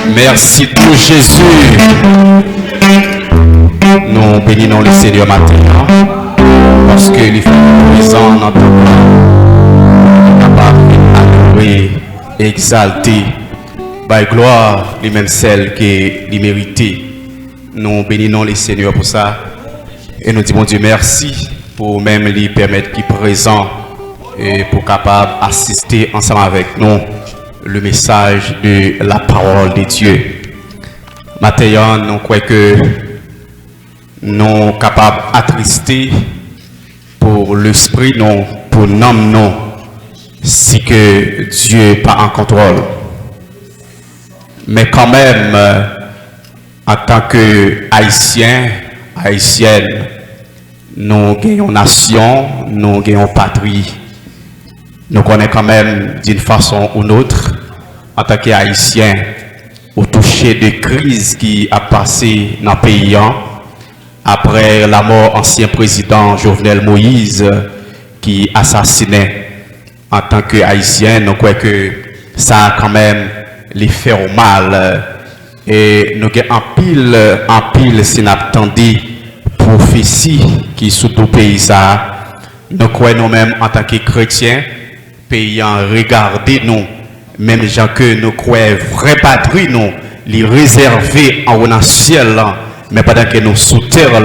Merci pour Jésus. Nous bénissons le Seigneur maintenant parce qu'il est présent dans notre temps, capable d'adorer, exalter, par gloire, lui-même celle qui est méritée. Nous bénissons le Seigneur pour ça et nous disons Dieu merci pour même lui permettre qu'il est présent et pour capable assister ensemble avec nous le message de la parole de Dieu. Maintenant, nous croyons que nous sommes capables d'attrister pour l'esprit, non, pour l'homme, non, si que Dieu n'est pas en contrôle. Mais quand même, en tant que Haïtiens, Haïtiennes, nous gagnons nation, nous gagnons patrie. Nous connaissons quand même d'une façon ou d'une autre, en tant qu'Haïtiens, au toucher de crise qui a passé dans le pays après la mort de l'ancien président Jovenel Moïse qui assassinait. En tant qu'Haïtiens, nous croyons que ça a quand même les fait au mal. Et nous avons en pile, si nous attendons prophétie qui sous tout pays. Nous croyons nous-mêmes en tant que chrétiens, payant regarder nous, même gens que nous croyons vrai patrie, nous les réserver en haut dans le ciel, mais pendant que nous sous terre,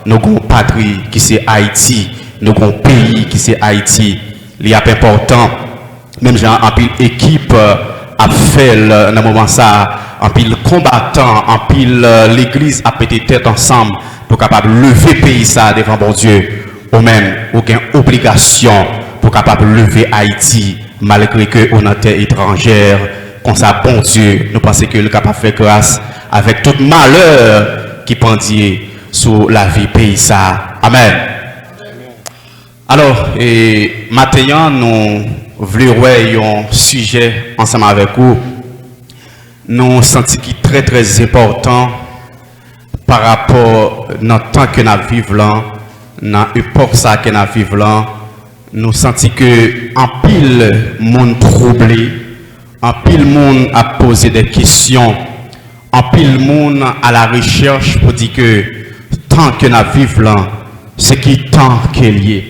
nous avons une patrie qui c'est Haïti, nous avons un pays qui c'est Haïti. Il y a important, même gens en pile équipe a fait dans le moment ça, en pile combattant, en pile l'église a pété tête ensemble pour capable lever le pays ça devant bon Dieu, ou même aucune obligation pour capable lever Haïti malgré que on a terre étrangère comme ça bon Dieu nous pensons que le capable faire grâce avec tout malheur qui pendait sur la vie pays ça. Amen. Alors maintenant nous voulons voir un sujet ensemble avec vous. Nous sentons qui est très très important par rapport à notre temps que nous vivons là, dans l'époque ça que nous vivons là. Nous sentons que en pile monde troublé, en pile monde a posé des questions, en pile monde à la recherche pour dire que tant que nous vivons là, c'est qui tant qu'il y est.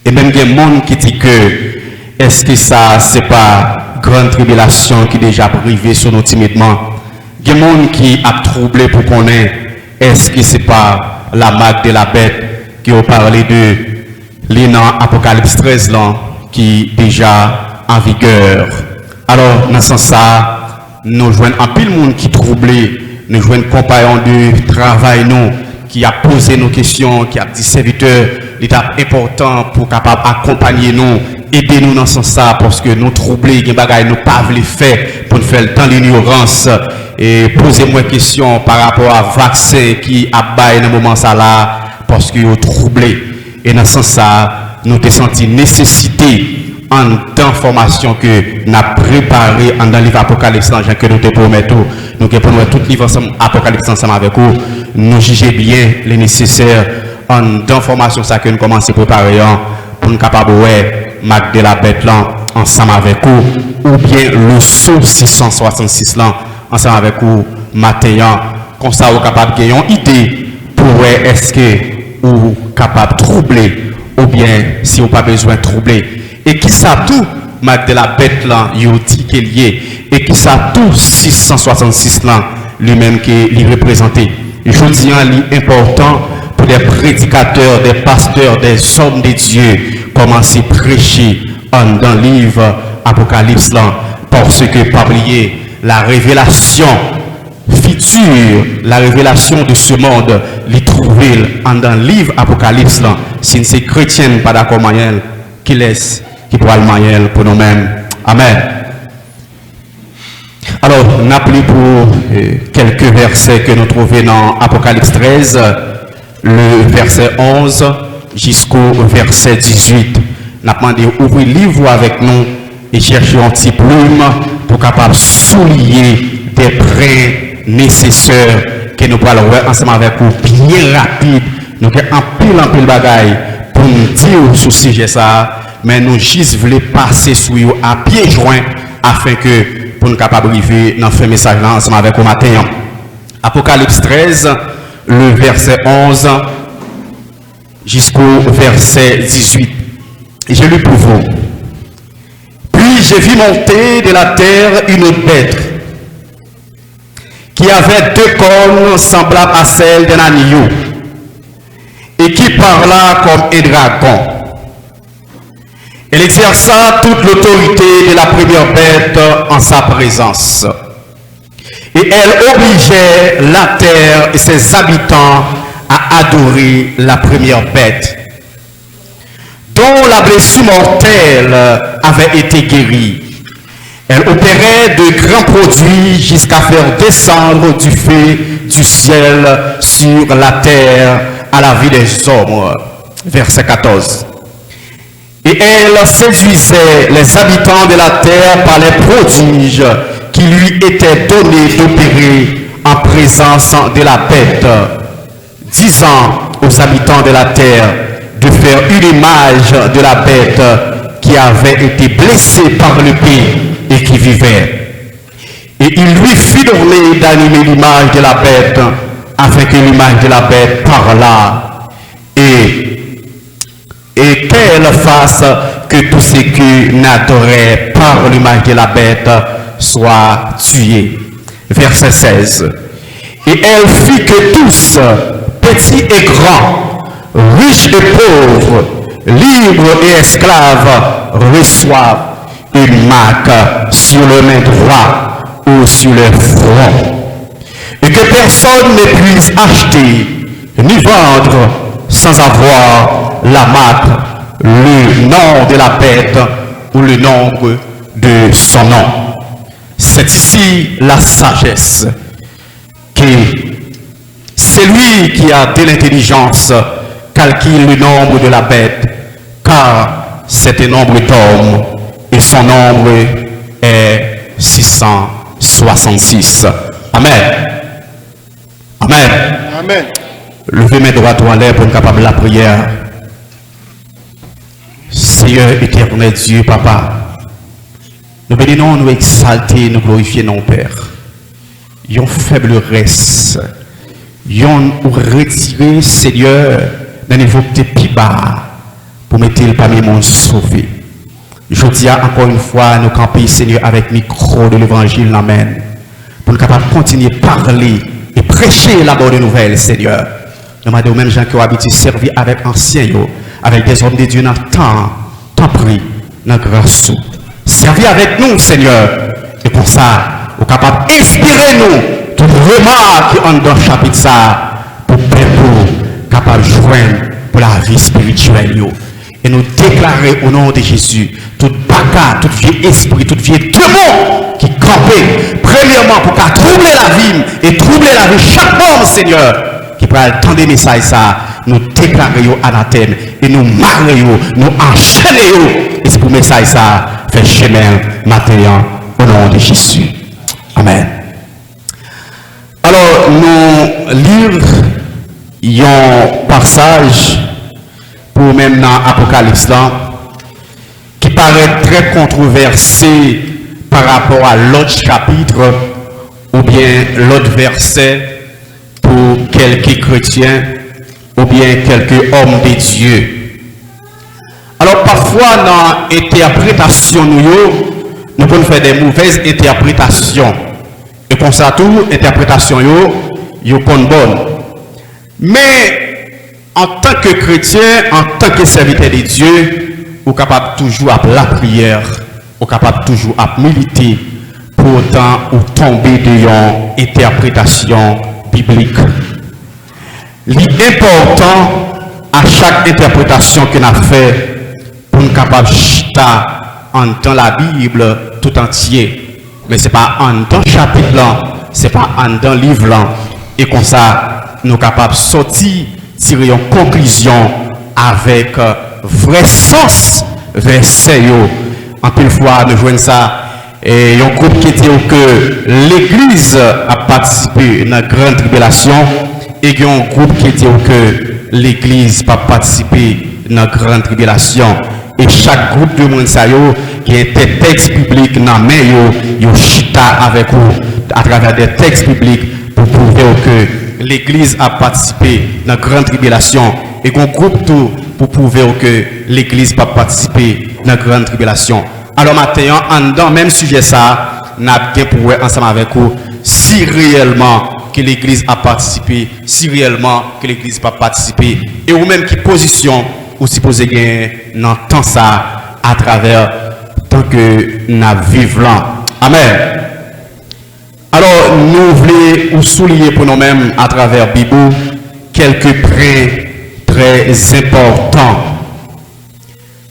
Et même il y a des gens qui disent que est-ce que ça c'est pas grande tribulation qui déjà privée sur nous timidement. Il y a des gens qui a troublé pour connaître est-ce que c'est pas la marque de la bête qui a parlé de l'Inan Apocalypse 13 là, qui est déjà en vigueur. Alors, dans ce sens-là, nous jouons un pile monde qui est troublé, nous jouons un compagnon de travail nous, qui a posé nos questions, qui a dit serviteur, l'étape important pour capable accompagner nous, aider nous dans ce sens-là, parce que nous troublés, nous ne pas voulu faire pour nous faire dans l'ignorance. Et posez-moi une question par rapport à vaccin qui a baillé dans le moment ça là, parce que nous troublés. Et dans ce sens-là, nous avons senti nécessité en d'informations que nous avons préparé dans le livre Apocalypse que nous te promettons. Nous avons tout le livre ensemble, Apocalypse ensemble avec vous. Nous juger bien les nécessaires en d'informations que nous commençons à préparer pour nous capables de marque de la bête là ensemble avec vous. Ou bien le saut 666 là ensemble avec vous matin. Comme ça, vous êtes capable de gagner une idée pour est-ce que ou capable de troubler ou bien si vous pas besoin de troubler et qui ça tout marque de la bête là il dit qu'il y est et qui ça tout 666 là lui-même qui est représenté. Je dis c'est important pour des prédicateurs, des pasteurs, des hommes de Dieu commencer à prêcher dans le livre Apocalypse là parce que pas oublier la révélation future, la révélation de ce monde, les trouver dans le livre Apocalypse là. Si c'est chrétien, pas d'accord Manuel, qui laisse, qui pourra le Manuel pour nous-mêmes. Amen. Alors, on a pris pour quelques versets que nous trouvons dans Apocalypse 13, le verset 11 jusqu'au verset 18. On a demandé d'ouvrir le livre avec nous et chercher un petit plume pour capable souligner des prêts nécessaires que nous parlons ensemble avec vous bien rapide. Nous avons un pile bagaille pour nous dire sur ce sujet ça, mais nous juste voulons passer sur eux à pied joint afin que pour nous capables arriver dans le message là ensemble avec au matin. Apocalypse 13, le verset 11 jusqu'au verset 18. Et je lis pour vous. Puis j'ai vu monter de la terre une autre bête qui avait deux cornes semblables à celles d'un agneau et qui parla comme un dragon. Elle exerça toute l'autorité de la première bête en sa présence. Et elle obligeait la terre et ses habitants à adorer la première bête, dont la blessure mortelle avait été guérie. Elle opérait de grands produits jusqu'à faire descendre du feu du ciel sur la terre à la vie des hommes. Verset 14. Et elle séduisait les habitants de la terre par les prodiges qui lui étaient donnés d'opérer en présence de la bête, disant aux habitants de la terre de faire une image de la bête qui avait été blessée par l'épée et qui vivait. Et il lui fit donner d'animer l'image de la bête, afin que l'image de la bête parlât, et qu'elle fasse que tous ceux qui n'adoraient par l'image de la bête soient tués. Verset 16. Et elle fit que tous, petits et grands, riches et pauvres, libres et esclaves, reçoivent une marque sur le main droit ou sur le front, et que personne ne puisse acheter ni vendre sans avoir la marque, le nom de la bête ou le nombre de son nom. C'est ici la sagesse, que celui qui a de l'intelligence calcule le nombre de la bête, car c'est un nombre d'hommes et son nombre est 666. Amen. Amen. Amen. Levez mes droits à l'air pour être capable de la prière. Seigneur éternel Dieu, Papa, nous bénissons, nous exalter, nous glorifier nos Père. Yon faible reste, yon ou retirer, Seigneur, dans niveau de plus bas, pour mettre le parmi monde sauvé. Je dis encore une fois, nous camper, Seigneur, avec le micro de l'évangile, amen, pour nous capables de continuer à parler et prêcher la bonne nouvelle, Seigneur. Nous demandons aux mêmes gens qui ont habitué à servir avec anciens, avec des hommes de Dieu dans le temps pris, dans grâce. Servir avec nous, Seigneur. Et pour ça, nous sommes capables d'inspirer nous toute remarque qui est dans le chapitre ça, pour capable de joindre pour la vie spirituelle. Et nous déclarer au nom de Jésus, toute bagarre, tout vieux esprit, tout vieux démon qui campait, premièrement pour qu'à troubler la vie et troubler la vie chaque homme, Seigneur, qui pourra attendre des messages ça, nous déclarons anathème et nous marions, nous enchaînons. Et c'est pour le message ça, fait chemin maintenant au nom de Jésus. Amen. Alors, nous lire un passage pour même dans l'Apocalypse là, qui paraît très controversé par rapport à l'autre chapitre ou bien l'autre verset pour quelques chrétiens ou bien quelques hommes de Dieu. Alors parfois dans l'interprétation nous pouvons faire des mauvaises interprétations. Et comme ça tout, interprétation yo bonne. Mais en tant que chrétien, en tant que serviteur de Dieu, vous êtes capable toujours à la prière, vous êtes capable toujours à militer pour autant ou tomber dans une interprétation biblique. L'important à chaque interprétation qu'on a fait pour nous capable dans la Bible tout entier. Mais ce n'est pas en dans le chapitre là, ce n'est pas en dans le livre là. Et comme ça, nous sommes capables de sortir, tirer une conclusion avec vrai sens verset. En plus fois, nous jouons ça. Et il y a un groupe qui dit que l'Église a participé à la grande tribulation. Et il y a un groupe qui dit que l'Église n'a pas participé à la grande tribulation. Et chaque groupe de monde, des textes bibliques dans main yo chita avec vous à travers des textes bibliques pour prouver que l'église a participé dans la grande tribulation et qu'on groupe tout pour prouver que l'église n'a pas participé dans la grande tribulation. Alors maintenant, en dans même sujet ça, nous avons bien pour ensemble avec vous si réellement que l'église a participé, si réellement que l'église n'a pas participé, et ou même qui position ou supposé gagner dans temps ça à travers tant que nous vivons là. Amen. Alors nous voulons souligner pour nous-mêmes à travers la Bible quelques points très importants.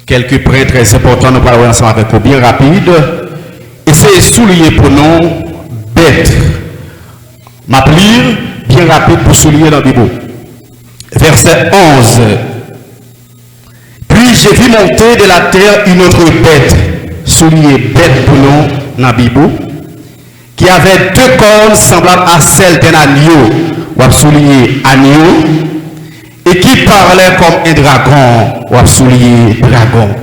Quelques points très importants, nous parlons ensemble avec vous bien rapide. Et c'est souligner pour nous bête. M'appeler bien rapide pour souligner dans la Bible. Verset 11. Puis j'ai vu monter de la terre une autre bête, souligner bête pour nous dans la Bible, qui avait deux cornes semblables à celles d'un agneau, ou à souligner agneau, et qui parlait comme un dragon, ou à souligner dragon.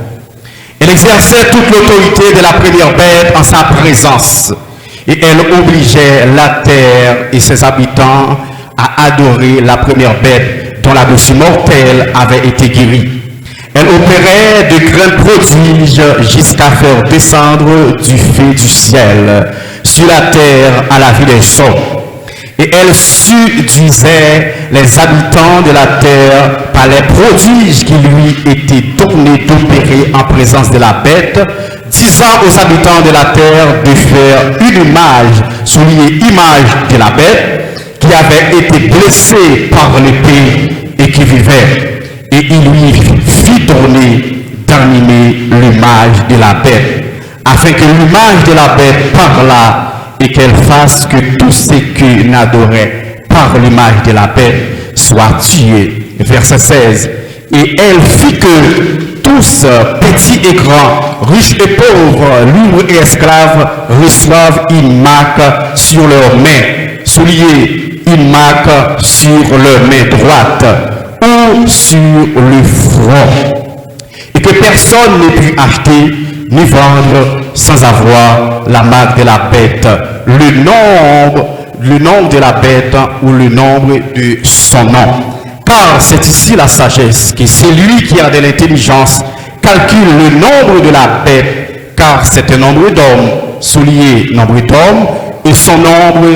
Elle exerçait toute l'autorité de la première bête en sa présence, et elle obligeait la terre et ses habitants à adorer la première bête dont la blessure mortelle avait été guérie. Elle opérait de grands prodiges jusqu'à faire descendre du feu du ciel sur la terre à la vie des hommes. Et elle séduisait les habitants de la terre par les prodiges qui lui étaient donnés d'opérer en présence de la bête, disant aux habitants de la terre de faire une image, soulignée image de la bête, qui avait été blessée par l'épée et qui vivait. Et il lui fit donner d'animer l'image de la bête, afin que l'image de la bête parlât et qu'elle fasse que tous ceux qui n'adoraient par l'image de la bête soient tués. Verset 16. Et elle fit que tous, petits et grands, riches et pauvres, libres et esclaves, reçoivent une marque sur leur main, soulignée une marque sur leur main droite ou sur le front, et que personne ne put acheter ni vendre sans avoir la marque de la bête, le nombre de la bête ou le nombre de son nom. Car c'est ici la sagesse, que celui qui a de l'intelligence calcule le nombre de la bête, car c'est un nombre d'hommes, soulié nombre d'hommes, et son nombre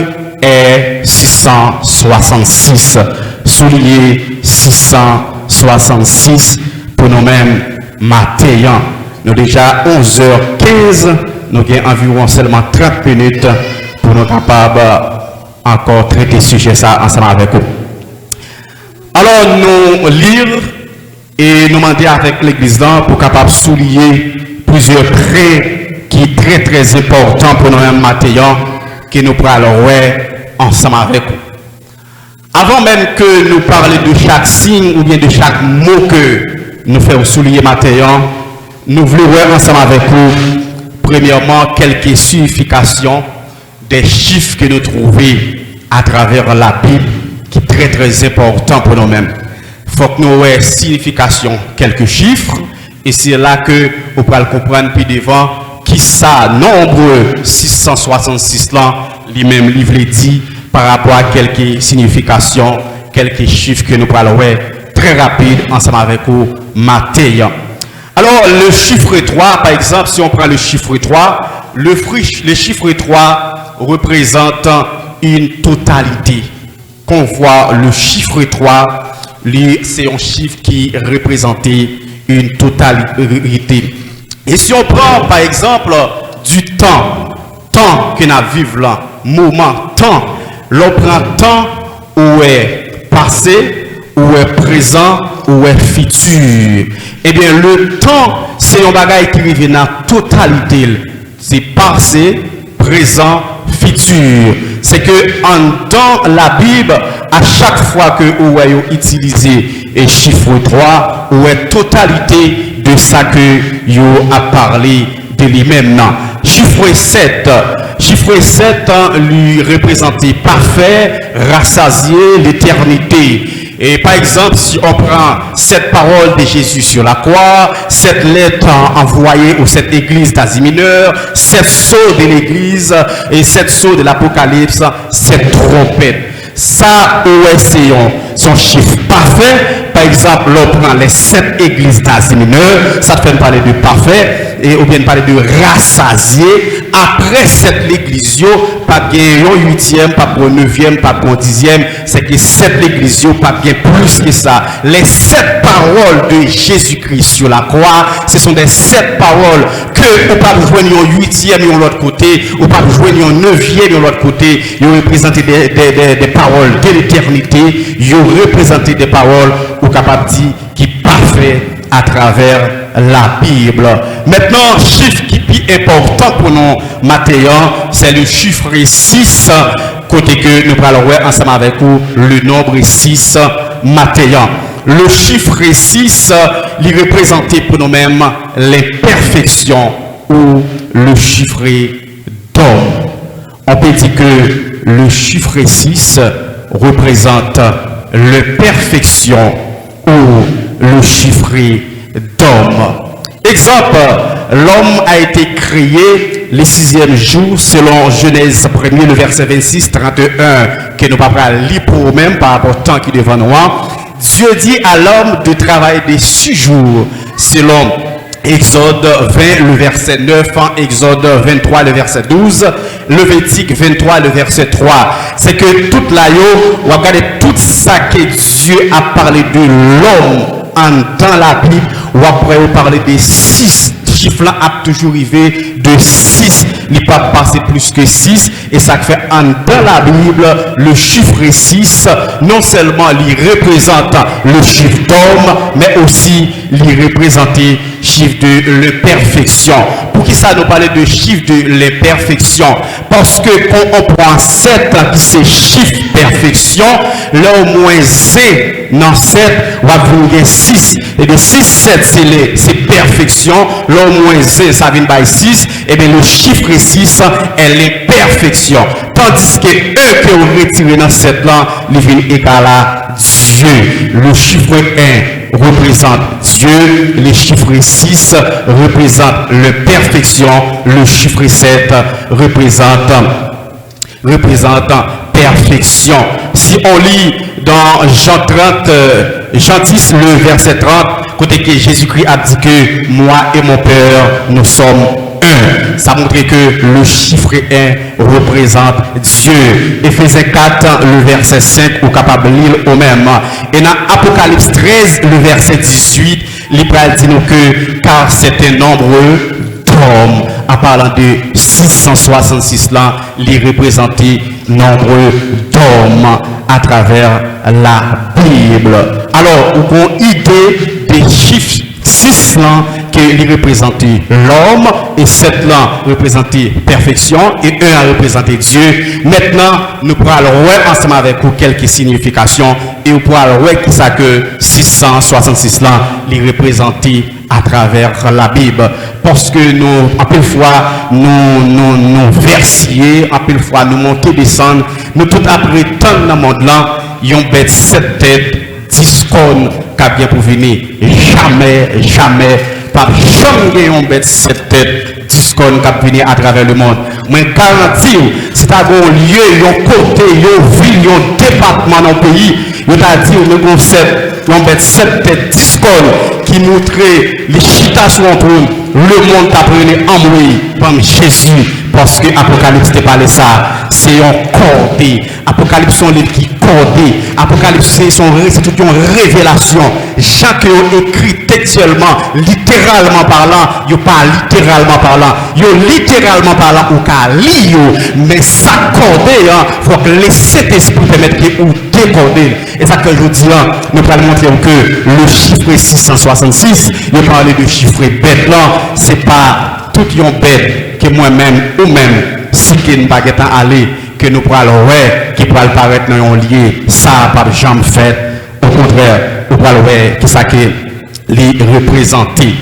est 666, soulié 666 pour nous-mêmes matins. Nous déjà 11h15, nous avons environ seulement 30 minutes pour nous capables encore traiter ce sujet ça ensemble avec vous. Alors nous lire et nous demander avec l'église pour capable souligner plusieurs traits qui sont très très importants pour nous-mêmes matins que nous parlons ensemble avec vous. Avant même que nous parlions de chaque signe ou bien de chaque mot que nous faisons souligner matin, nous voulons voir ensemble avec vous, premièrement, quelques significations des chiffres que nous trouvons à travers la Bible, qui est très très important pour nous-mêmes. Il faut que nous ayons signification, quelques chiffres, et c'est là que vous pouvez comprendre plus devant qui ça, nombre 666 là, lui-même livre dit par rapport à quelques significations, quelques chiffres que nous parlons très rapide ensemble avec vous, matin. Alors, le chiffre 3, par exemple, si on prend le chiffre 3, le chiffre 3 représente une totalité. Qu'on voit le chiffre 3, c'est un chiffre qui représente une totalité. Et si on prend, par exemple, du temps que nous vivons là, moment, temps, l'on prend temps où est passé, ou est présent, ou est futur. Eh bien, le temps, c'est un bagage qui arrive dans la totalité. C'est passé, présent, futur. C'est que dans la Bible, à chaque fois que vous avez utilisé le chiffre 3, ou est totalité de ça que vous a parlé de lui-même. Chiffre 7. Chiffre 7 lui représentait parfait, rassasié l'éternité. Et par exemple, si on prend cette parole de Jésus sur la croix, cette lettre envoyée aux sept églises d'Asie mineure, cette sceaux de l'église et cette sceaux de l'Apocalypse, cette trompette. Ça, c'est son chiffre parfait. Par exemple, on prend les sept églises d'Asie mineure, ça te fait parler de parfait, et ou bien parler de rassasié. Après cette église, pas bien un huitième, pas pour un neuvième, pas pour un dixième, c'est que cette église, pas bien plus que ça. Les sept paroles de Jésus-Christ sur la croix, ce sont des sept paroles que on pas joindre un huitième de l'autre côté, ou pas joindre un neuvième de l'autre côté. Ils représentent des paroles de l'éternité, ils représentent des paroles ou capable de dire qui parfait à travers la Bible. Maintenant, chiffre qui est important pour nous, Matthieu, c'est le chiffre 6, côté que nous parlerons ensemble avec vous, le nombre 6, Matthieu. Le chiffre 6, il représente pour nous-mêmes l'imperfection ou le chiffre d'homme. On peut dire que le chiffre 6 représente l'imperfection ou le chiffre d'homme. Exemple, l'homme a été créé le sixième jour selon Genèse 1er, le verset 26, 31, que nous ne pouvons pas lire pour nous-mêmes par rapport au temps qui est devant nous. Dieu dit à l'homme de travailler des 6 jours selon Exode 20, le verset 9, Exode 23, le verset 12, Lévitique 23, le verset 3. C'est que toute la on va regarder tout ça que Dieu a parlé de l'homme dans la Bible, ou après on parler des 6 chiffres là a toujours arrivé de 6, il ne pas passer plus que 6, et ça fait dans la Bible le chiffre 6 non seulement il représente le chiffre d'homme, mais aussi il représente le chiffre de l'imperfection. Pour qui ça nous parle de chiffre de l'imperfection? Parce que quand on prend 7 qui c'est chiffre perfection, là au moins Z dans 7 on va venir 6, et de 6 7 c'est perfection, là au moins Z ça vient par 6, et bien le chiffre 6 est l'imperfection. Tandis que eux que vous retirez dans 7 là, ils viennent égal à Dieu. Le chiffre 1 représente Dieu, le chiffre 6 représente l'imperfection, le chiffre 7 représente perfection. Si on lit dans Jean 10, le verset 30, côté que Jésus-Christ a dit que moi et mon Père, nous sommes un. Ça montre que le chiffre 1 représente Dieu. Éphésiens 4, le verset 5, ou capable de lire au même. Et dans Apocalypse 13, le verset 18, l'Hébreu dit nous que car c'est un nombreux d'hommes. En parlant de 666 là, il représente nombreux d'hommes à travers la Bible. Alors, on a une idée des chiffres 6 là qui représente l'homme et 7 là représente perfection et 1 a représenté Dieu. Maintenant, nous pourrons voir ensemble avec vous quelques significations et nous pourrons voir qui ça que 666 là les représenter à travers la Bible. Parce que nous, à peu fois, nous versiers, à peu fois, nous monter, descendre, nous tout après tant dans le monde là, ils ont bête 7 têtes, 10 cornes, qui bien pour venir. Jamais, pas jamais ont bête 7 têtes, 10 cornes qui venir à travers le monde. Mais garantis, c'est à un lieu, un côté, une ville, un département dans le pays, il a dit, on a bête 7 têtes, 10 cornes, qui montrait les chitations entre le monde apprenait en lui par Jésus, parce que Apocalypse n'est pas ça, c'est un cordé. Apocalypse sont les qui cordé. Apocalypse c'est toute une révélation. Chaque écrit textuellement, littéralement parlant, il pas littéralement parlant, littéralement parlant ou qu'à lire, mais ça cordé, faut que laisser esprit permettre que ou décorder. Et ça que je dis là, nous allons montrer que le chiffre 666, il parle de chiffre bête là, c'est pas tout yon bête que moi-même ou même si que nous pas aller que nous pourrons voir qui pourra paraître dans un lieu, ça pas jamais fait. Au contraire, nous pourrons voir qui ça que les représenter.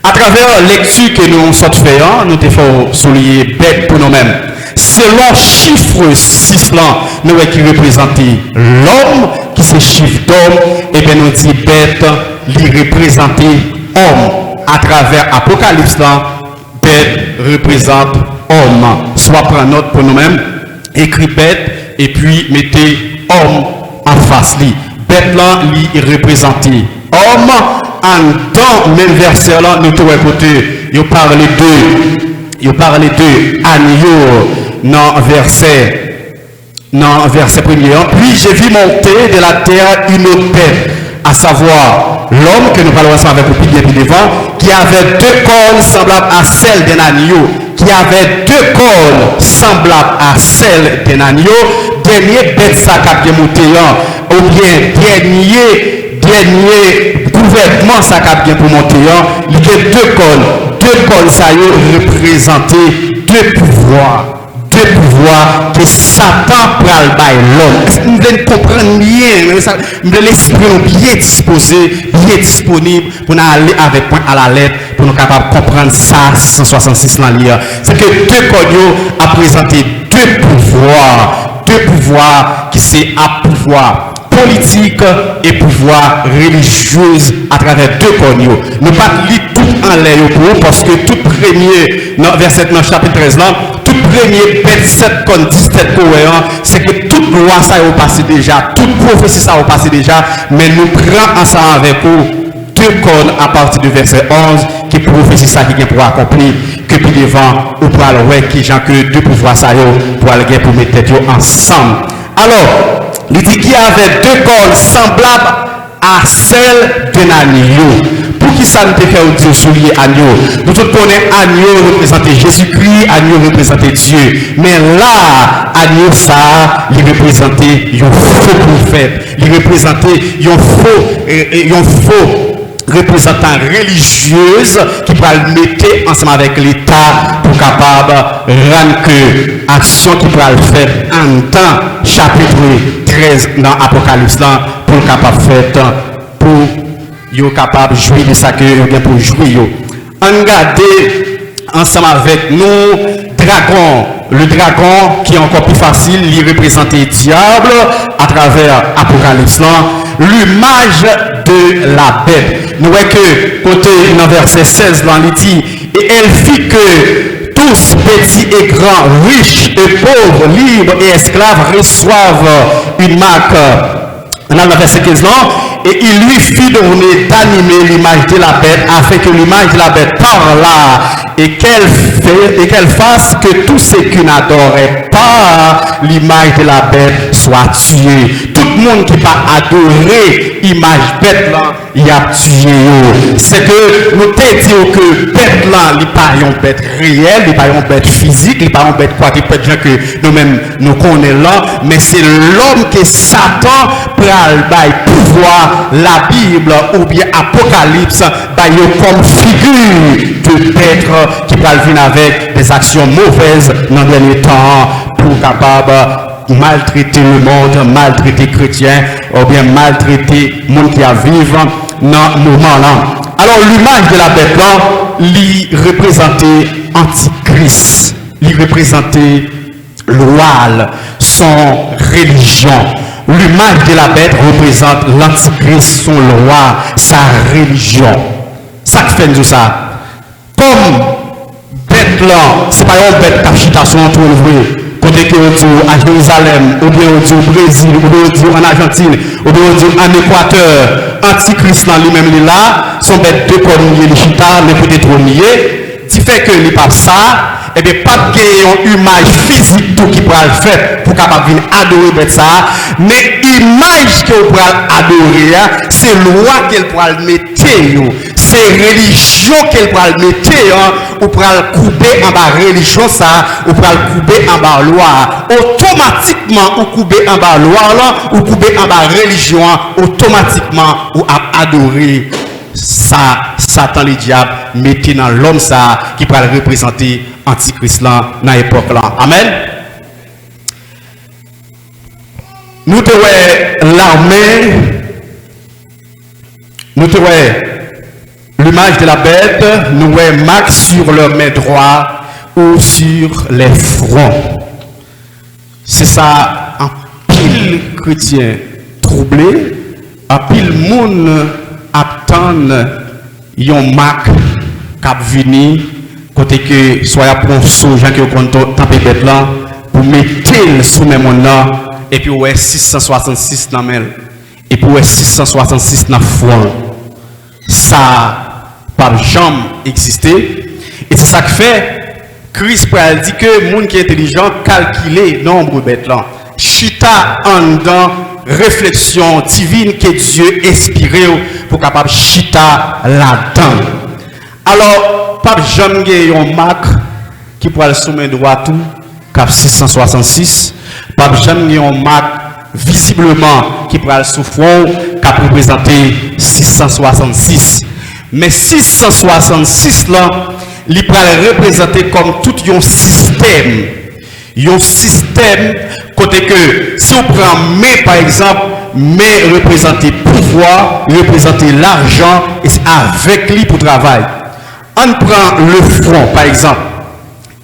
À travers lecture que nous sommes faisant, nous devons souligner bête pour nous-mêmes. Selon chiffre 6 là, nous qui représente l'homme qui c'est chiffre d'homme, et bien nous dit bête, lui représenter homme. À travers Apocalypse, bête représente homme. Soit prendre note pour nous-mêmes, écrit bête, et puis mettez homme en face. Bête là, lui représenté homme. Dans même verset là, nous trouvons côté, il parle de agneau dans verset premier. Puis j'ai vu monter de la terre une autre bête, à savoir l'homme que nous parlons ensemble avec le pied devant, qui avait deux cornes semblables à celles d'un agneau, dernier bête ça qui a bien monté, ou bien dernier gouvernement ça qui a bien pour monter, il y a deux cornes ça représentaient deux pouvoirs que Satan pral by l'homme. Nous devons comprendre bien, nous devons l'esprit bien disposé, bien disponible pour nous aller avec point à la lettre, pour nous capables de comprendre ça 166 dans l'IA. C'est que deux cornes a présenté deux pouvoirs qui c'est à pouvoir politique et pouvoir religieux à travers deux cornes. Nous pas lire tout en l'air pour parce que tout premier dans verset 9 chapitre 13 là, tout premier 27 cornes 17 cohérents, c'est que toute loi ça a passé déjà, toute prophétie ça a passé déjà, mais nous prenons ensemble avec vous deux cornes à partir du verset 11 qui prophétie ça qui vient pour accomplir que puis devant ou pour aller qui gens que deux pouvoirs ça pour aller pour mettre tête ensemble. Alors, il dit qu'il y avait deux cornes semblables à celles d'un agneau. Pour qui ça ne te fait Dieu soulier agneau? Nous tous connaissons agneau représentait Jésus-Christ, agneau représentait Dieu. Mais là, agneau ça, il représentait un faux prophète. Il représentait un faux représentant religieuse qui va le mettre ensemble avec l'État pour capable rendre que action qui va le faire en temps chapitre 13 dans Apocalypse pour capable faire pour yo capable jouir de ça que yo bien pour jouir. On regarde ensemble avec nous le dragon qui est encore plus facile, il représente le diable à travers Apocalypse l'image de la bête. Nous voyons que côté dans verset 16 dans il dit et elle fit que tous petits et grands, riches et pauvres, libres et esclaves reçoivent une marque. Dans le verset 15 et il lui fit donner d'animer l'image de la bête afin que l'image de la bête parla et qu'elle fasse que tout ce qui n'adorait pas l'image de la bête soit tué. Tout le monde qui va adorer l'image bête là, il a tué. C'est que nous te disons que bête là, il n'est pas une bête réelle, il n'est pas une bête physique, il n'est pas une bête quoi, il peut être que nous-mêmes nous connaissons là, mais c'est l'homme que Satan pral by pouvoir la Bible ou bien Apocalypse comme figure de bête qui va venir avec des actions mauvaises dans le dernier temps pour capable maltraiter le monde, maltraiter les chrétiens ou bien maltraiter le monde qui a vivre dans le moment là. Alors l'image de la bête là, lui représentait Antichrist, lui représentait l'oual, son religion. L'image de la bête représente l'antichrist, son roi, sa religion. Ça fait tout ça. Comme bête là, c'est pas une bête capitation entre nous. Côté que on dit à Jérusalem, ou bien on dit au Brésil, ou bien on dit en Argentine, ou bien on dit en Équateur, antichrist là lui-même là, son bête de cornes lié, les chita, mais peut-être lié. Ce qui fait que les pas ça. Et bien, pas de image physique tout qui pourra le faire pour capable venir adorer bête ça, mais image que vous pourrez adorer, c'est loi qu'elle pourra le mettre, c'est religion qu'elle pourra le mettre, ou pourra le couper en bas religion ça, ou pourra le couper en bas loi. Automatiquement, ou couper en bas loi là, ou couper en bas religion, automatiquement, ou adorer ça, Satan le diable, mettez dans l'homme ça qui pourra le représenter Antichrist là dans l'époque là. Amen. Nous te voyons l'armée, nous te voyons l'image de la bête, nous voyons marque sur leur main droite ou sur les fronts. C'est ça, un pile chrétien troublé, en pile monde attend yon marque cap vini côté que soit pour un gens qui ont tapé bête là pour mettre sous même monde là et puis ouais 666 dans mel et puis ouais 666 dans front ça pas jamais existé et c'est ça qui fait Christ a dit que monde qui est intelligent calculer nombre bête là chita en dedans réflexion divine que Dieu inspiré pour capable chita là-dedans. Alors, pas jamais un marque qui pourra le soumettre droit tout, cap 666. Pas jamais un marque visiblement qui pourra le souffrir, cap représenter 666. Mais 666 là, il pourra représenter comme tout un système. Un système côté que si on prend mais par exemple mais représenter pouvoir, représenter l'argent et c'est avec lui pour travail. On prend le front par exemple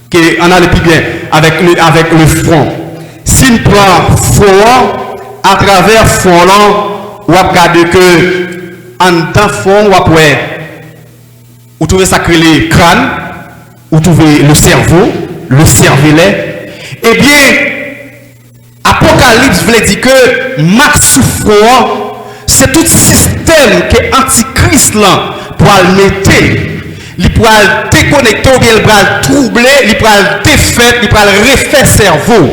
que on a le plus bien avec le front. Si on prend front à travers front là, on va regarder que en temps front on trouve ça que les crânes, on trouve le cerveau, le cervelet. Eh bien, Apocalypse voulait dire que Max souffrant, c'est tout système que Antichrist là pour le mettre, il pourra le déconnecter, il pourra le troubler, il pourra le défaire, il pourra le refaire cerveau.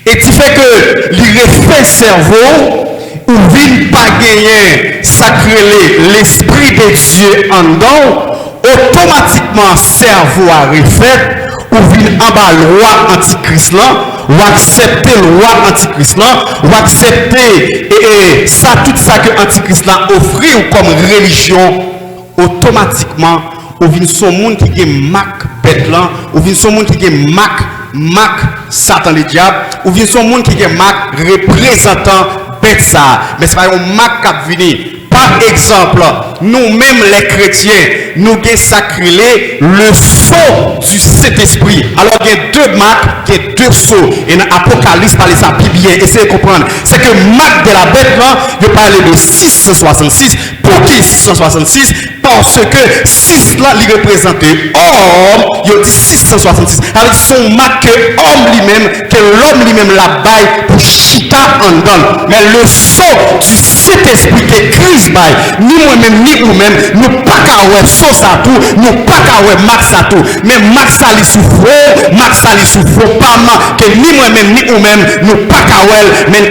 Et tu fais que il refait cerveau, ou vient pas gagner sacré l'esprit de Dieu en dedans, automatiquement cerveau a refait. Ou vient en bas loi antichrist là, ou accepter loi antichrist là, ou accepter et ça tout ça que antichrist là offre comme religion, automatiquement ou vient son monde qui est Mac bête là, ou vient son monde qui est Mac Satan le diable, ou vient son monde qui est Mac représentant bête ça, mais c'est pas un Mac qui vient. Par exemple, nous-mêmes les chrétiens, nous avons sacré le sceau du Saint-Esprit. Alors il y a deux marques, il y a deux sceaux. Et dans l'Apocalypse, parle ça bien, essayez de comprendre. C'est que marque de la bête là, je parle de 666. Pour qui 666? Parce que 6 là, il représente homme, il dit 666. Avec son marque que homme lui-même, que l'homme lui-même la baille pour chita en donne. Mais le sceau du Saint-Esprit que Christ baille, ni moi-même, ni vous-même, nous pas qu'à ouais sauce à tout, nous pas qu'à ouais max à tout. Mais max à lui souffre, pas mal, que ni moi-même, ni vous-même, nous pas qu'à ouais, mais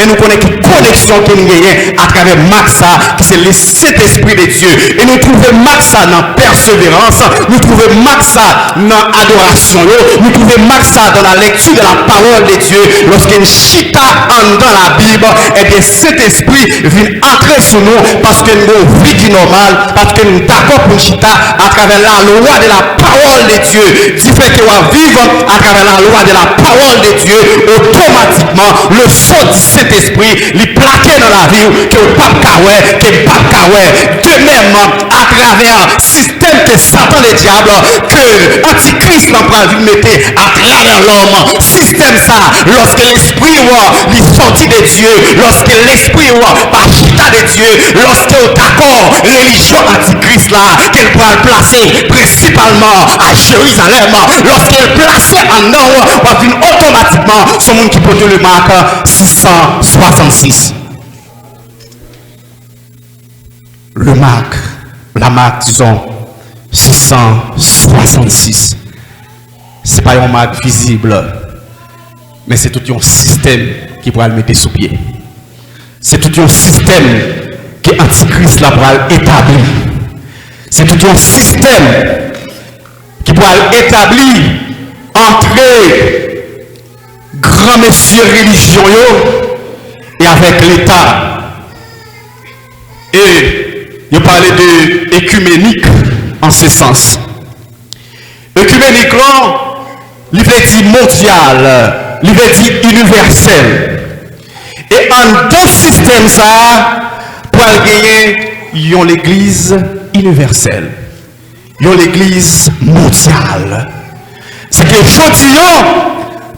nous connaissons une connexion que nous gagnons à travers max qui c'est le Saint-Esprit de Dieu. Et nous trouvons max dans persévérance, nous trouvons max dans adoration, nous trouvons max dans la lecture de la parole de Dieu. Lorsqu'une chita en dans la Bible, et bien cet esprit vient entrer sur nous parce que nous vie normale, parce que nous d'accord pour chita à travers la loi de la parole de Dieu. Du fait que nous vivons à travers la loi de la parole de Dieu, automatiquement le sceau de cet esprit, il plaqué dans la vie que le pape Kawé, que le pape Kawé, de même à travers le système que Satan le diable, que Antichrist n'a pas vu mettre à travers l'homme. Système ça, lorsque l'esprit est sorti de Dieu, lorsque l'esprit par chita de Dieu, lorsque d'accord, religion Antichrist là, qu'elle pourra le placer principalement à Jérusalem, lorsqu'elle placée en or, on vient automatiquement son monde qui porte le marque 666. La marque, disons, 666. Ce n'est pas une marque visible, mais c'est tout un système qui pourra le mettre sous pied. C'est tout un système que Antichrist là pourra établir. C'est tout un système qui pourra établir entre grands messieurs religieux et avec l'État. Et je parlais de écuménique en ce sens. Écuménique là, il veut dire mondial, il veut dire universel. Et en deux systèmes ça, pour gagner, il y a l'église universelle. Il y a l'église mondiale. C'est que aujourd'hui,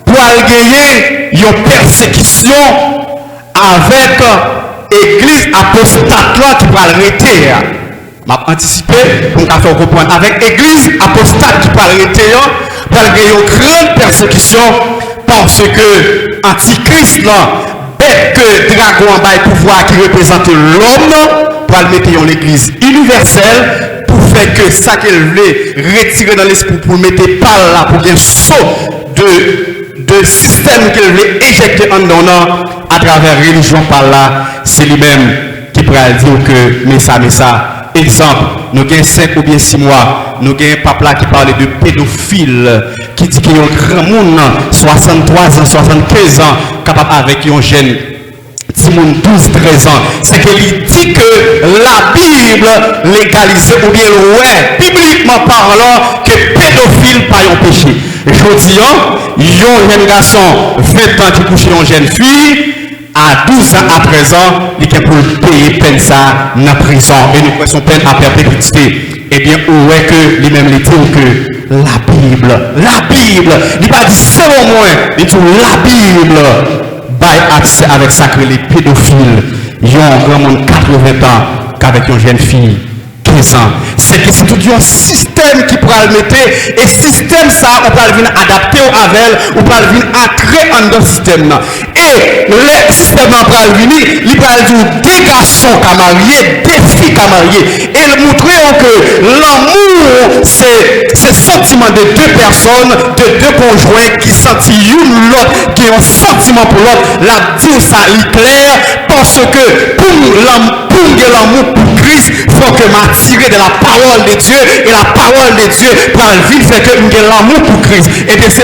pour gagner, il y a persécution avec l'église apostate là qui va l'arrêter. M'a anticipé pour nous faire comprendre avec l'église apostate qui va l'arrêter, va gagner une grande persécution parce que Antichrist là, bête que dragon en bas pouvoir qui représente l'homme, pour le mettre en église universelle pour faire que ça qu'elle voulait retirer dans l'esprit pour le mettre par là pour qu'il y ait un saut de système qu'elle voulait éjecter en donnant à travers religion par là, c'est lui-même qui pourrait dire que mais ça. Exemple, nous avons 5 ou bien 6 mois, nous avons un papa qui parle de pédophile, qui dit qu'il y a un grand monde, 63 ans, 75 ans, capable avec un jeune, 12-13 ans. C'est qu'il dit que la Bible légalise ou bien ouais, bibliquement parlant, que pédophile pas un péché. Je dis, il y a un jeune garçon, 20 ans qui couche une jeune fille, à 12 ans à 13 ans, il est pour payer peine ça dans la prison. Et nous prenons peine à perpétuité. Eh bien, où est que lui-même dit que la Bible, il pas dit selon moi, il dit la Bible, bail accès avec ça que les pédophiles, ils ont un grand monde 80 ans qu'avec une jeune fille 15 ans. C'est que c'est tout un système qui pourra le mettre, et système ça, on peut venir adapter au Havel, on peut venir entrer dans le système. Et le système va venir, il va dire des garçons qui mariés, des filles qui mariées. Et il montre que l'amour, c'est sentiment de deux personnes, de deux conjoints qui sentent l'autre, qui ont un sentiment pour l'autre. La dire ça est clair, parce que pour l'amour pour Christ, il faut que m'attirer de la parole de Dieu, et la parole de Dieu pour le vivre fait que l'amour pour Christ. Et c'est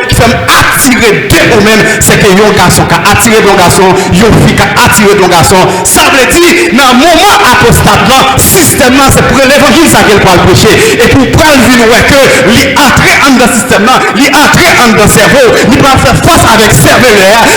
qui fait attirer de vous-même, c'est que un garçon qui a attiré ton garçon, une fille qui a attiré ton garçon. Ça veut dire, dans le moment apostate là, système là, c'est pour l'évangile ça qu'elle parle prêcher. Et pour prendre le vin, que l'entrée dans le système là, l'entrée dans le cerveau, il va faire face avec le cerveau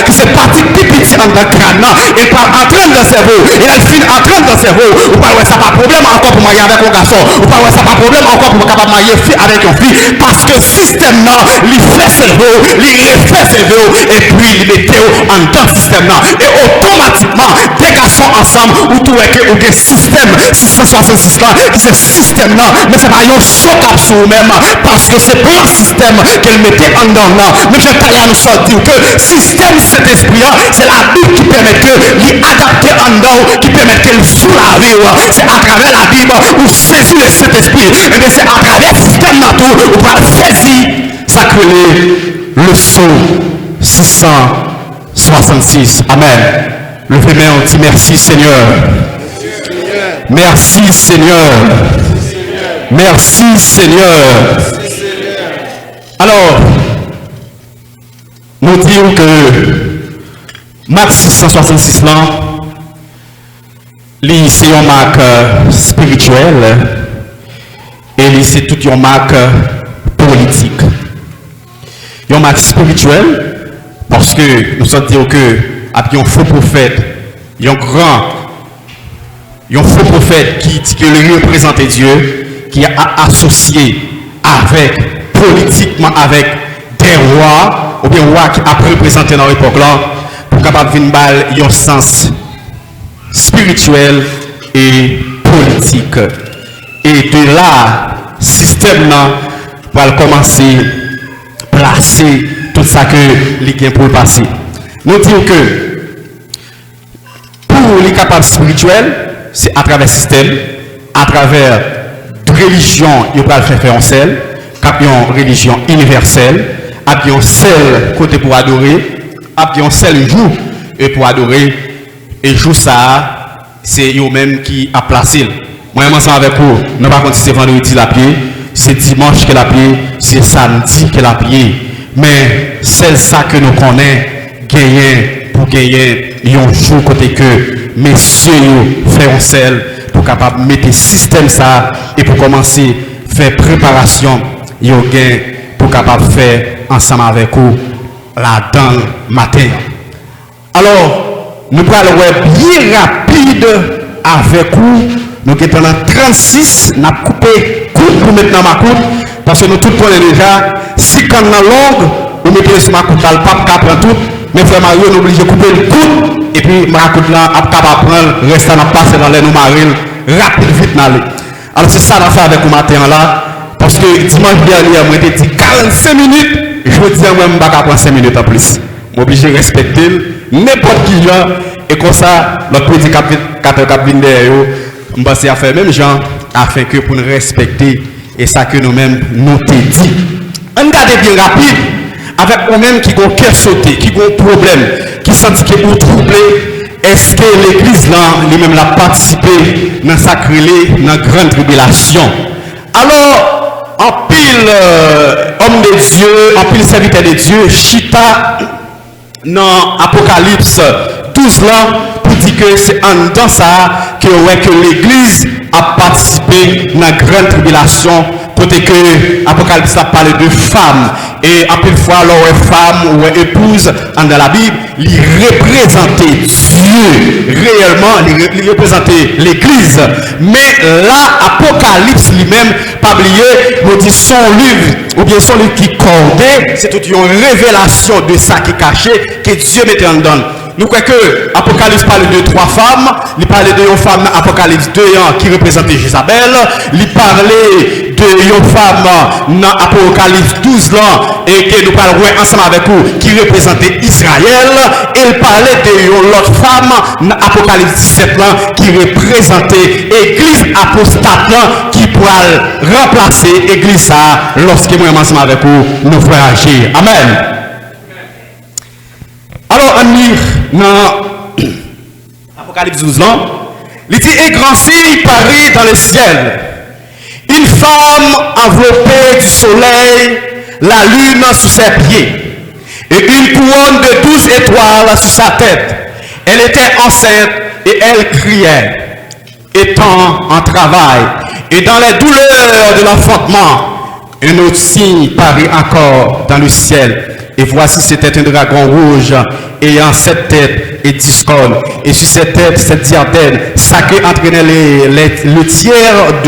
qui c'est parti petit dans le crâne là, et pas entrer dans le cerveau, et elle finit entrer dans le cerveau, ou pas ouais, ça pas problème encore pour marier avec un garçon, ou pas ouais, ça pas problème encore pour capable marier fille avec une fille, parce que le système là, il fait cerveau, il refait cerveau, et puis il met en dans le système là. Et automatiquement, des garçons ensemble, ou tout est que le système 666 là, qui c'est système là, mais c'est pas un choc sur même, parce que c'est pas un système qu'elle mettait en dedans là. Mais je t'ai nous sortir dire que système cet esprit là, c'est la Bible qui permet que l'adapter en dedans, qui permet qu'elle sous la vie. C'est à travers la Bible où saisir cet esprit. Et bien c'est à travers le système là tout, où va saisir ça que le saut 666. Amen. Levez-moi, on dit merci Seigneur. Merci Seigneur. Merci Seigneur. Alors, nous disons que Marc 666 là, c'est une marque spirituelle et c'est toute une marque politique. Une marque spirituelle parce que nous sommes dit que après un faux prophète, un faux prophète qui dit que le représente Dieu, qui a associé avec, politiquement avec des rois, ou bien rois qui a représenté dans l'époque là, pour capable de venir un sens spirituel et politique. Et de là, système là va commencer à placer tout ça que les gains pour le passer. Nous disons que pour les capables spirituels, c'est à travers le système, à travers religion, il va faire en seul, une religion universelle, avec un seul côté pour adorer, avec un seul jour pour adorer, et jour ça, c'est eux-mêmes qui a placé. Moi, je suis avec vous, nous pas si c'est vendredi la pied, c'est dimanche que la pied, c'est samedi que la pied. Mais c'est ça que nous connaissons, gagner pour gagner un jour côté que messieurs font un seul pour capable mettre le système ça et pour commencer à faire préparation pour capable faire ensemble avec vous là-dedans matin. Alors, nous allons bien rapide avec vous. Nous sommes dans 36, nous avons coupé coupe pour mettre dans ma coupe parce que nous tout prenons déjà. Si quand on a longue, vous mettez sur ma coupe, le pape qui prend tout. Mais frère Mario, on est obligé de couper le coude, et puis Maracoute là, à capable prendre, reste à passer dans les marines, rapide, vite d'aller. Alors c'est ça qu'on fait avec le matin là, parce que dimanche dernier, moi j'ai dit 45 minutes, je veux dire, moi je ne vais pas prendre 5 minutes en plus. Je suis obligé de respecter n'importe qui là, et comme ça, le prédicateur qui vient derrière, je pense à faire même gens, afin que pour nous respecter, et ça que nous-mêmes nous te dit. On regarde bien rapide, avec nous-mêmes qui ont un cœur sauté, qui ont un problème, qui sentent qu'ils sont troublés. Est-ce que l'église là, lui-même l'a participé dans sacré, dans la grande tribulation? Alors, en pile homme de Dieu, en pile serviteur de Dieu, Chita dans Apocalypse 12 là, pour dire que c'est en dans ça que l'église a participé dans la grande tribulation. Côté que Apocalypse a parlé de femmes, et en plus fois, leur femme ou épouse dans la Bible, il représentait Dieu réellement, il représentait l'église. Mais là, Apocalypse lui-même, pas oublier, nous dit son livre, ou bien son livre qui cordait, c'est toute une révélation de ça qui est caché, que Dieu mettait en dedans. Nous croyons que Apocalypse parle de 3 femmes, il parlait de une femme dans Apocalypse 2 qui représentait Jézabel, il parlait de une femme dans Apocalypse 12 et que nous parlerons ensemble avec vous qui représentait Israël, et il parlait de l'autre femme dans Apocalypse 17 qui représentait l'église apostate qui pourra remplacer l'église lorsque nous sommes ensemble avec vous, nous ferons agir. Amen. Alors, on lit dans Apocalypse 12, il dit, et grand signe parut dans le ciel, une femme enveloppée du soleil, la lune sous ses pieds, et une couronne de 12 étoiles sur sa tête. Elle était enceinte et elle criait, étant en travail, et dans les douleurs de l'enfantement, un autre signe parut encore dans le ciel. Et voici, c'était un dragon rouge, ayant 7 têtes et 10 cornes. Et sur cette tête, cette diadème, ça qui entraînait le tiers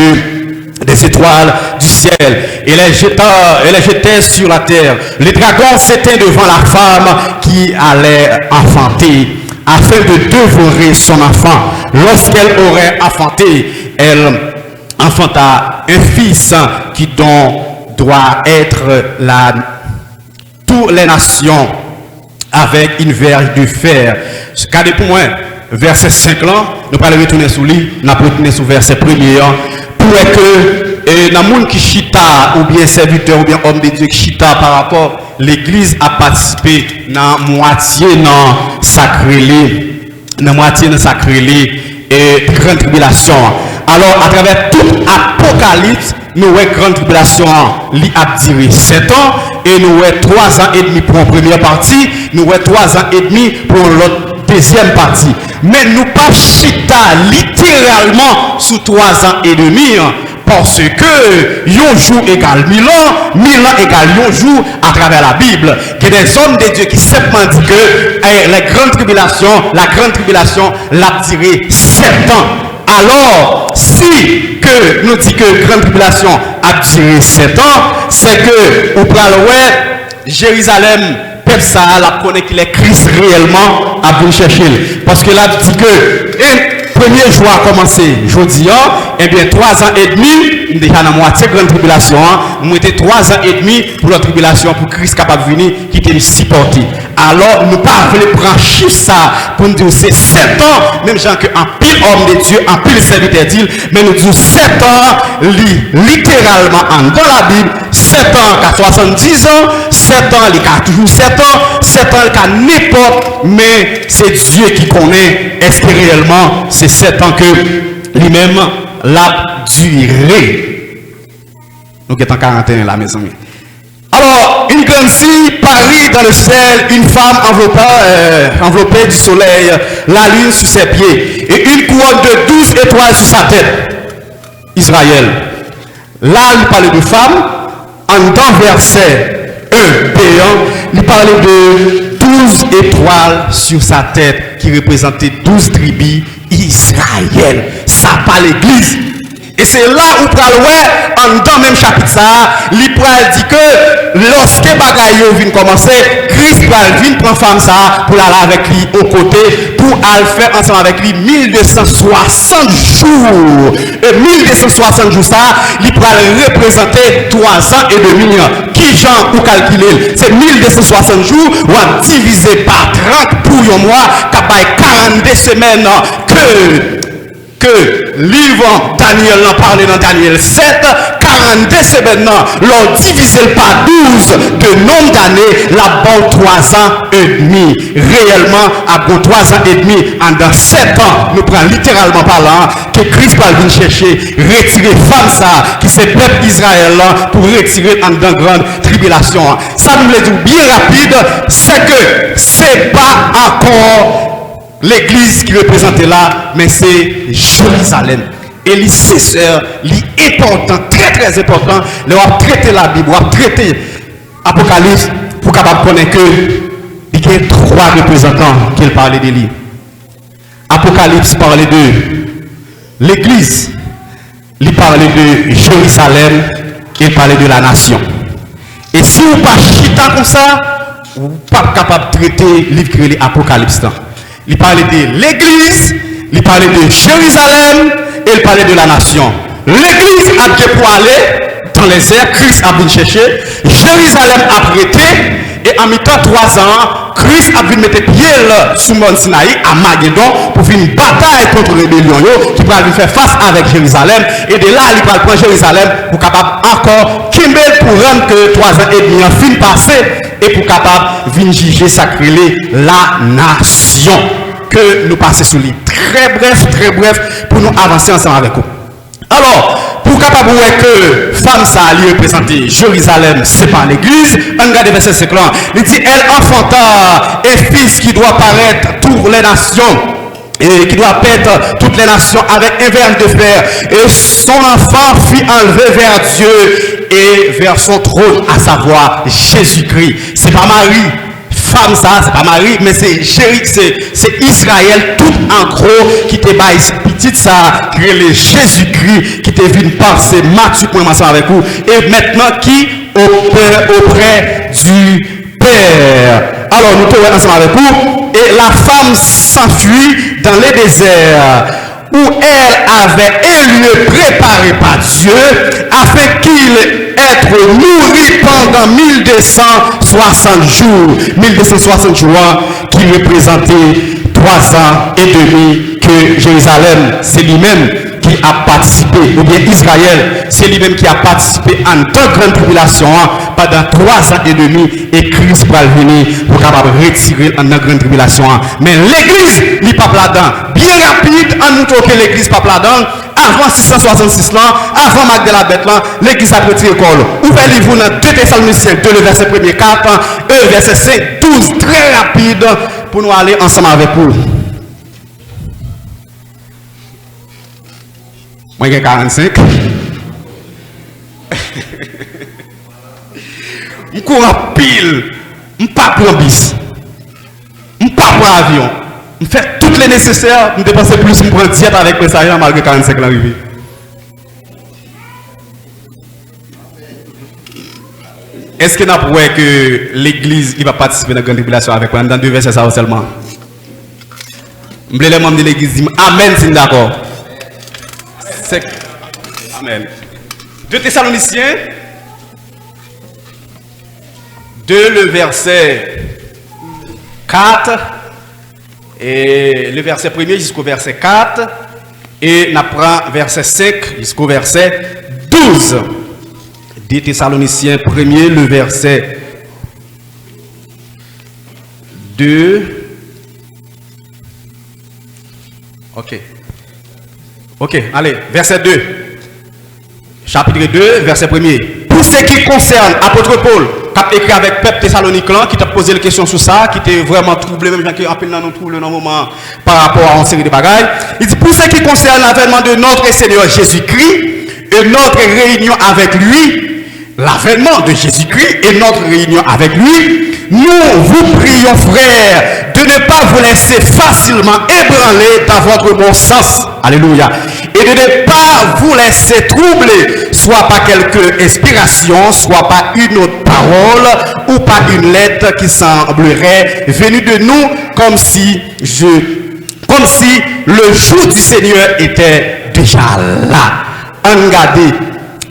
des étoiles du ciel. Et les jetait sur la terre. Le dragon s'éteint devant la femme qui allait enfanter, afin de dévorer son enfant. Lorsqu'elle aurait enfanté, elle enfanta un fils qui doit être toutes les nations avec une verge de fer. Regardez pour moi, verset 5 là, nous allons retourner sur lui, nous allons retourner sur verset 1er, pour que dans le monde qui chita, ou bien serviteur, ou bien homme de Dieu qui chita par rapport, l'église a participé dans moitié dans sacré, et grande tribulation. Alors, à travers tout Apocalypse, nous avons grande tribulation, qui a duré 7 ans, et nous avons 3 ans et demi pour la première partie, nous avons 3 ans et demi pour l'autre deuxième partie. Mais nous pas chita littéralement sous 3 ans et demi, parce que un jour égale 1000 ans, 1000 ans égale un jour à travers la Bible. Il y a des hommes de Dieu qui simplement disent que la grande tribulation l'a duré 7 ans. Alors, si que nous disons que grande tribulation a duré 7 ans, c'est que au Jérusalem, peuple ça la connaît qu'il est Christ réellement à venir chercher. Parce que là, dit que le premier jour a commencé, jeudi, et bien 3 ans et demi, déjà dans la moitié grande tribulation, nous étions 3 ans et demi pour la tribulation, pour Christ capable de venir, qui était supporté. Alors, nous ne pouvons pas brancher ça pour nous dire c'est 7 ans, même gens qu'un pile homme de Dieu, un pile serviteur de Dieu, mais nous disons 7 ans, littéralement dans la Bible, 7 ans qu'à 70 ans, 7 ans qu'à toujours 7 ans, 7 ans qu'à n'importe, mais c'est Dieu qui connaît, est-ce que réellement c'est 7 ans que lui-même l'a duré. Nous sommes en quarantaine là, mes amis. Alors, une grande fille parut dans le ciel, une femme enveloppée du soleil, la lune sous ses pieds, et une couronne de 12 étoiles sur sa tête. Israël. Là, il parlait de femme, en dans verset 1, payant, il parlait de 12 étoiles sur sa tête, qui représentaient 12 tribus Israël. Ça pas l'église. Et c'est là où Praloué, en dans même chapitre ça, l'Ipral dit que lorsque bagaille vient commencer, Christ vient prendre femme ça pour aller avec lui au côté, pour aller faire ensemble avec lui 1260 jours. Et 1260 jours ça, l'Ipral représenter 3 ans et demi. Qui Jean ou calculer? C'est 1260 jours, ou à diviser par 30 pour un mois, qui 42 semaines que livre Daniel en parlé dans Daniel 7, 42 semaines, l'on divise par 12 de nombre d'années, la bonne 3 ans et demi. Réellement, à bon 3 ans et demi, en dans 7 ans, nous prenons littéralement parlant, que Christ va venir chercher, retirer femme ça, qui c'est peuple Israël, pour retirer en dans grande tribulation. Ça nous le dit bien rapide, c'est que c'est pas encore l'église qui représentait là, mais c'est Jérusalem. Et les sœurs, les important, très très important, nous avons traité la Bible, nous avons traité l'Apocalypse pour capable connaître que il y a 3 représentants qui parlaient de lui. Apocalypse parlait de l'église, il parlait de Jérusalem, il parlait de la nation. Et si vous ne pas chita comme ça, vous n'êtes pas capable de traiter le livre qui est l'Apocalypse. Il parlait de l'église, il parlait de Jérusalem et il parlait de la nation. L'église a été pour aller dans les airs, Christ a venu chercher, Jérusalem a prêté et en mi-temps 3 ans, Christ a venu mettre pied sous Mont Sinaï à Magédon pour faire une bataille contre les rébellions qui va faire face avec Jérusalem et de là il va prendre Jérusalem pour capable encore Kimbel pour rendre que 3 ans et demi en fin passé et pour capable venir juger sacré la nation que nous passons sur lui. Très bref pour nous avancer ensemble avec vous. Alors, pour capable voir que femme ça a représenté Jérusalem, c'est pas l'église, on regarde verset 5 là. Il dit elle enfanta un fils qui doit paraître toutes les nations. Et qui doit paître toutes les nations avec un verre de fer. Et son enfant fut enlevé vers Dieu et vers son trône, à savoir Jésus-Christ. C'est pas Marie, femme ça, c'est pas Marie, mais c'est Israël tout en gros qui te baille petite ça, qui est le Jésus-Christ qui te venu passer Matthieu pour commencer avec vous. Et maintenant qui auprès du Père. Alors nous sommes ensemble avec vous. Et la femme s'enfuit dans les déserts où elle avait un lieu préparé par Dieu afin qu'il être nourri pendant 1260 jours. 1260 jours qui représentait 3 ans et demi que Jérusalem, c'est lui-même qui a participé, ou bien Israël, c'est lui-même qui a participé en deux grandes tribulations pendant 3 ans et demi, et Christ va venir pour capable retirer en grande tribulation. Mais l'église n'est pas là-dedans. Bien rapide, en nous que l'église n'est pas là-dedans. Avant 666 ans, avant Marc de la Bête, l'église a retiré l'école. Ouvrez-vous dans 2 Thessaloniciens 2, le verset 1er 4, verset 5, 12, très rapide pour nous aller ensemble avec vous. Moi, j'ai 45. Je cours en pile. Je ne pas pour bis. Je ne pas pour avion. Je fais toutes les nécessaires. Je dépense plus. Je prends 10 avec le salaire malgré 45 l'arrivée. Est-ce que nous avons que l'église va participer à la grande tribulation avec moi dans 2 versets seulement? Je voulais les membres de l'église dire Amen, c'est d'accord. Amen. 2 Thessaloniciens 2, le verset 4 et le verset 1er jusqu'au verset 4 et on prend verset 5 jusqu'au verset 12. 2 Thessaloniciens 1er, le verset 2. Ok, allez, verset 2. Chapitre 2, verset 1er. Pour ce qui concerne apôtre Paul, qui a écrit avec peuple Thessalonique, qui t'a posé la question sur ça, qui était vraiment troublé, même gens qui appellent dans nous trouble dans moment par rapport à une série de bagailles. Il dit, pour ce qui concerne l'avènement de notre Seigneur Jésus-Christ et notre réunion avec lui, l'avènement de Jésus-Christ et notre réunion avec lui, nous vous prions, frères, de ne pas vous laisser facilement ébranler dans votre bon sens. Alléluia. Et et de ne pas vous laisser troubler, soit par quelque inspiration, soit par une autre parole ou par une lettre qui semblerait venue de nous comme si le jour du Seigneur était déjà là. Regardez.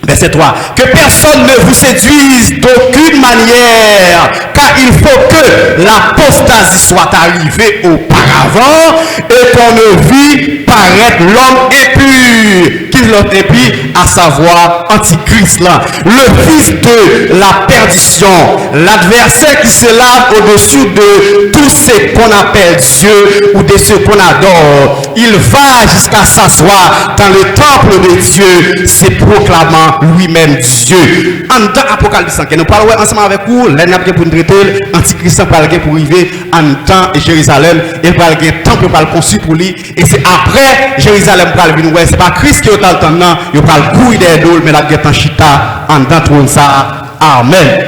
Verset 3. Que personne ne vous séduise d'aucune manière, car il faut que l'apostasie soit arrivée auparavant et qu'on ne vit paraître l'homme impur. Qui est l'homme impur? À savoir Antichrist là, le fils de la perdition, l'adversaire qui se lave au-dessus de tout ce qu'on appelle Dieu ou de ce qu'on adore. Il va jusqu'à s'asseoir dans le temple de Dieu, se proclamant lui-même Dieu. En temps Apocalypse, nous parlons ensemble avec vous, l'ennemi pour nous traiter, Antichrist pour arriver en temps Jérusalem, et pour le temple pour le construit pour lui, et c'est après Jérusalem pour le venir. C'est pas Christ qui est dans le temps, non, il va le couille des dôles, mais la guerre en chita, en temps tout ça. Amen.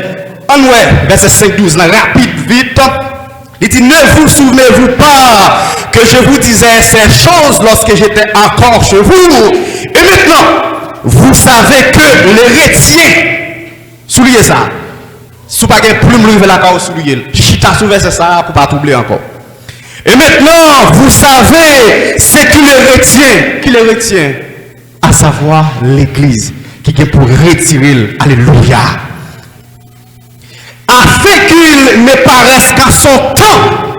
En verset 5-12, rapide, vite. Il dit, ne vous souvenez-vous pas que je vous disais ces choses lorsque j'étais encore chez vous. Et maintenant, vous savez que les chrétiens, souliez ça, sous pas de plume, lever la cause, souliez. Chita sous verset ça pour pas troubler encore. Et maintenant, vous savez ce qui les retient, à savoir l'église, qui est pour retirer, alléluia, afin qu'il ne paraisse qu'à son temps.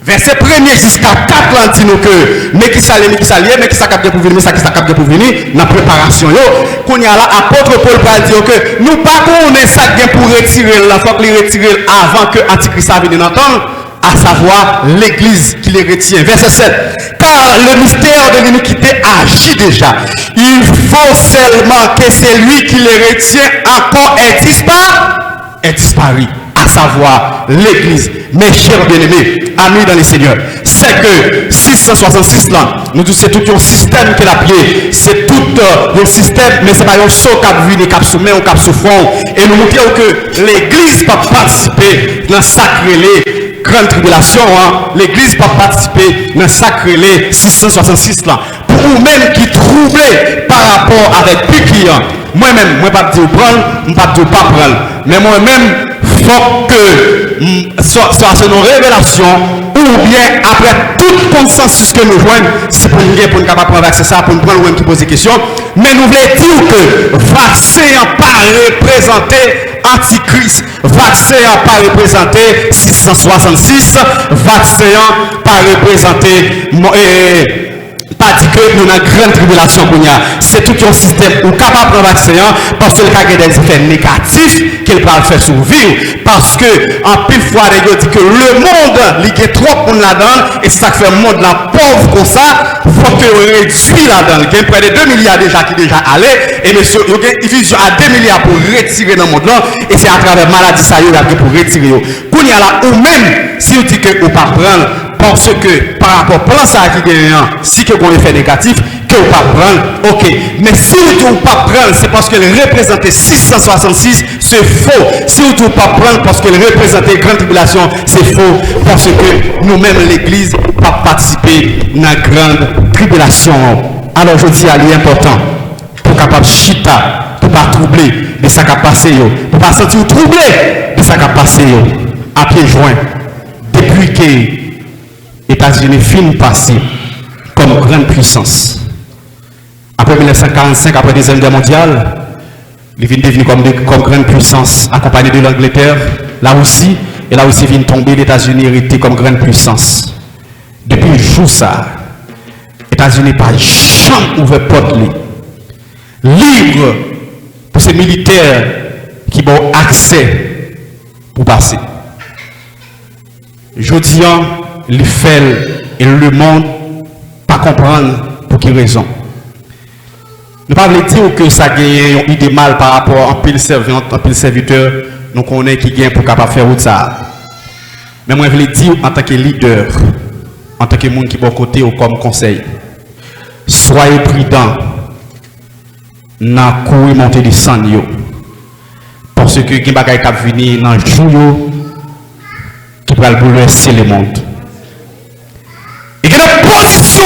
Verset 1er jusqu'à 4 ans dit nous que mais qui s'allie, mais qui capable pour venir, mais ça qui capable pour venir dans préparation yo. Qu'on y a là apôtre Paul va dire que nous pas connaît ça pour retirer là, faut que les retirer avant que Antichrist vienne entendre, à savoir l'église qui les retient. Verset 7. Car le mystère de l'iniquité agit déjà. Il faut seulement que celui qui les retient encore est disparu, à savoir l'église. Mes chers bien-aimés, amis dans le Seigneur, c'est que 666 là, nous disons c'est tout un système qui est appelé, c'est tout un système, mais c'est pas un saut qui a vu, qui a soumis ou qui a souffrant. Et nous montrons que l'église peut participer dans le sacré grande tribulation, hein. L'église peut participer dans le sacré 666 là. Pour vous-même qui troublez par rapport avec Piquillan, moi-même, moi pas dire prendre, je pas dire pas prendre, mais moi-même, faut que soit nos révélations ou bien après tout consensus que nous joignons, c'est pour nous pour nous capable prendre ça, pour nous prendre ou qui pose des questions, mais nous voulons dire que vaccin pas représenté Antichrist, vaccin pas représenté 666, vaccin pas représenté pas dit que nous avons une grande tribulation qu'on a. C'est tout un système où capable de vaccin parce que le cas des effets négatifs qu'il va faire survivre. Parce que en pile fois, il dit que le monde, il y a trop de là-dedans et c'est ça qui fait le monde la pauvre comme ça. Il faut que réduire là-dedans. Il y a près de 2 milliards déjà qui déjà allé et monsieur, il y a une division à 2 milliards pour retirer dans le monde là et c'est à travers maladie ça pour retirer. Qu'on y a là ou même si vous dites que vous ne pas prendre parce que par rapport à plan ça qui gagne, si que vous avez effet négatif, que vous ne pas prendre, ok. Mais si vous ne pas prendre, c'est parce qu'elle représente 666, c'est faux. Si vous ne pas prendre parce qu'elle représente grande tribulation, c'est faux. Parce que nous-mêmes, l'église, pas participer dans la grande tribulation. Alors je dis à l'important, pour capable chita, pour pas troubler de ça qui a passé, pour pas sentir troublé de ça qui a passé, à pied joint, depuis que États-Unis finissent passé comme grande puissance. Après 1945, après la Deuxième Guerre mondiale, ils viennent devenir comme grande puissance, accompagnés de l'Angleterre, la Russie, et la Russie vient tomber, les États-Unis hérité comme grande puissance. Depuis le jour ça, les États-Unis pas jamais ouvert porte libre pour ces militaires qui ont accès pour passer. Je dis, les faits et le monde pas comprendre pour quelle raison. Ne pas dire que ça gagne une idée mal par rapport à un pile servant, un pile serviteur, nous connaissons qui gagne pour capable faire ça. Mais moi je veux dire en tant que leader, en tant que monde qui est bon côté ou comme conseil, soyez prudents dans la cour et montée du sang. Parce que les bagages qui venir dans le jour qui va bouleverser le monde. Et que la position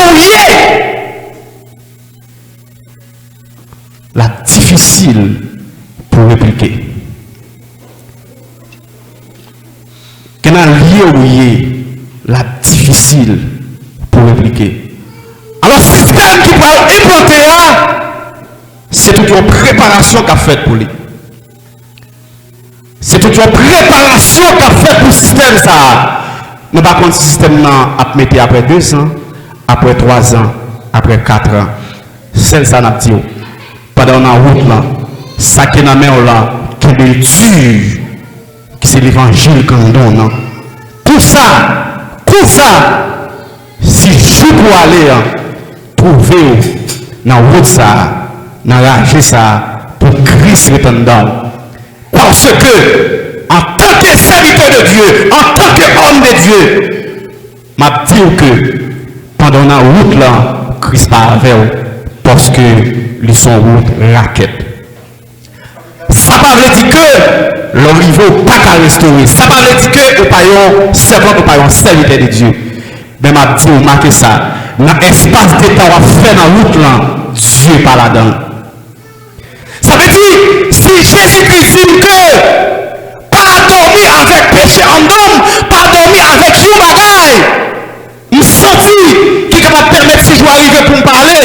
la difficile pour répliquer. Qu'on a lié la difficile pour répliquer. Alors, système qui va implanter, c'est toute une préparation qu'a faite pour lui. C'est toute une préparation qu'a faite pour le système ça. Nous pas contre le système à mettre après 2 ans, après 3 ans, après 4 ans. Celle ça n'a pas dit. Pendant la route là, ça qui est dans la main là, qui est dur, qui c'est l'évangile qu'on donne. Pour ça, si je peux aller trouver dans la route ça, dans la rage ça, pour Christ redondant. Parce que, en tant que serviteur de Dieu, en tant qu'homme de Dieu, m'a dit que pendant la route là, Christ pas avec vous, parce que ils sont route raquette. Ça ne veut pas dire que le niveau pas qu'à restaurer. Ça ne veut pas dire que le paillon, servant au paillon, serviteur de Dieu. Mais m'a dit, vous marquez ça. Dans l'espace de temps, on fait dans la route là, Dieu n'est pas là-dedans. Ça veut dire, si Jésus-Christ dit que pas dormir avec péché en homme, pas dormir avec un bagaille, il sentit qui va permettre si je vais arriver pour me parler.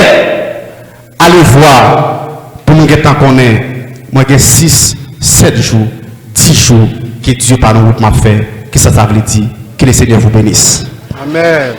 Allez voir, pour nous guetter qu'on est, moi j'ai 6, 7 jours, 10 jours que Dieu par nous m'a fait, que ça veut dire, que le Seigneur vous bénisse. Amen.